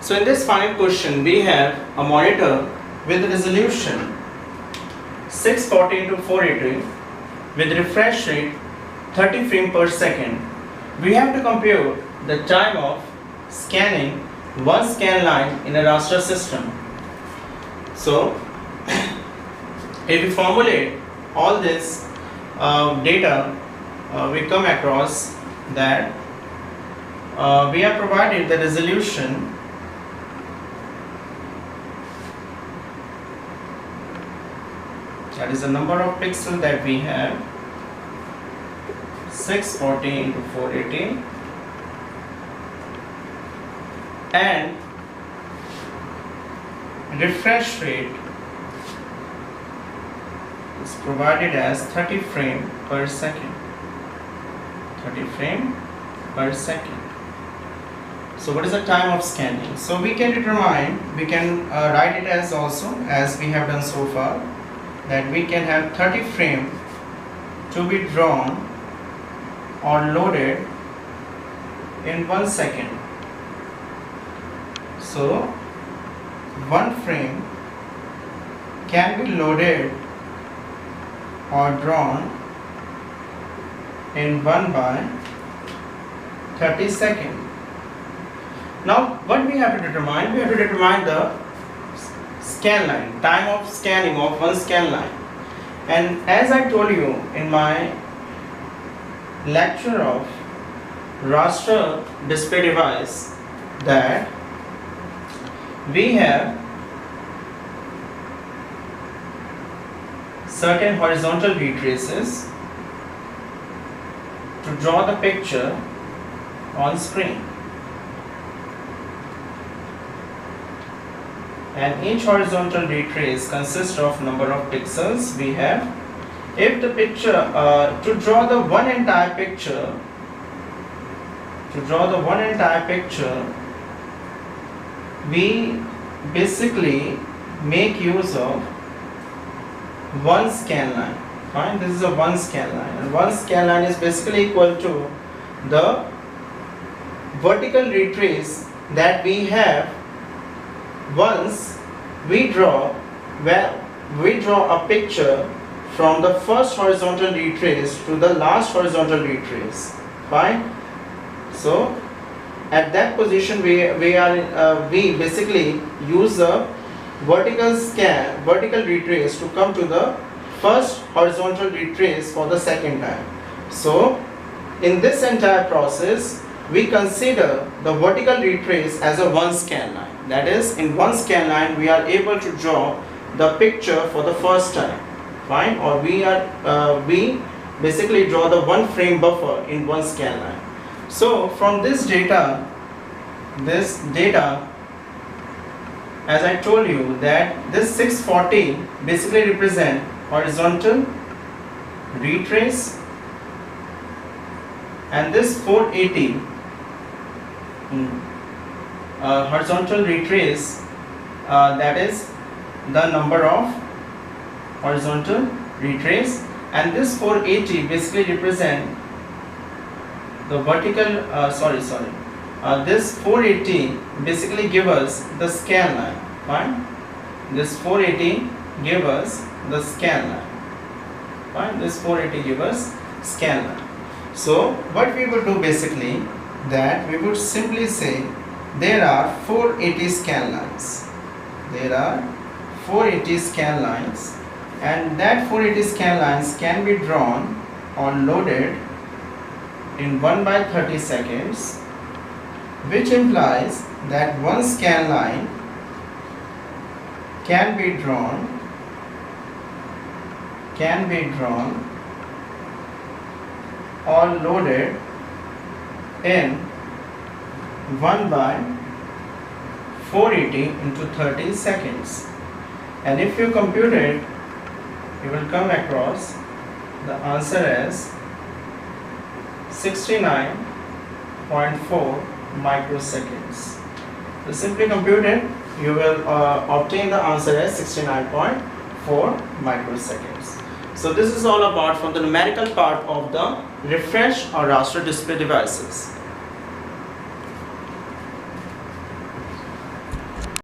So in this final question, we have a monitor with resolution 640 into 480 with refresh rate 30 frames per second. We have to compute the time of scanning one scan line in a raster system. So if we formulate all this data, we come across that we have provided the resolution that is the number of pixels that we have 640 into 480 and refresh rate is provided as 30 frames per second. 30 frames per second. So what is the time of scanning? So we can determine, we can write it as also as we have done so far, that we can have 30 frames to be drawn or loaded in 1 second. So 1 frame can be loaded or drawn in 1/30 seconds. Now what we have to determine? We have to determine the scan line, time of scanning of one scan line. And as I told you in my lecture of raster display device, that we have certain horizontal retraces to draw the picture on screen, and each horizontal retrace consists of number of pixels we have. If the picture to draw the one entire picture, we basically make use of one scan line. Fine, this is a one scan line, and one scan line is basically equal to the vertical retrace that we have once we draw a picture from the first horizontal retrace to the last horizontal retrace. Fine. So at that position we basically use a vertical retrace to come to the first horizontal retrace for the second time. So in this entire process we consider the vertical retrace as a one scan line. That is, in one scan line we are able to draw the picture for the first time. Fine. Or we basically draw the 1 frame buffer in one scan line. So from this data, as I told you, that this 640 basically represent horizontal retrace, and this 480 horizontal retrace, that is the number of horizontal retrace, and this 480 basically represent the vertical this 480 basically give us the scan line. Fine. This 480 give us the scan line. Fine. This 480 give us scan line. So what we will do basically, that we would simply say there are 480 scan lines. There are 480 scan lines, and that 480 scan lines can be drawn or loaded in 1/30 seconds, which implies that one scan line can be drawn or loaded in 1/480 into 30 seconds. And if you compute it, you will come across the answer as 69.4 microseconds. So simply compute it, you will obtain the answer as 69.4 microseconds. So this is all about from the numerical part of the refresh or raster display devices.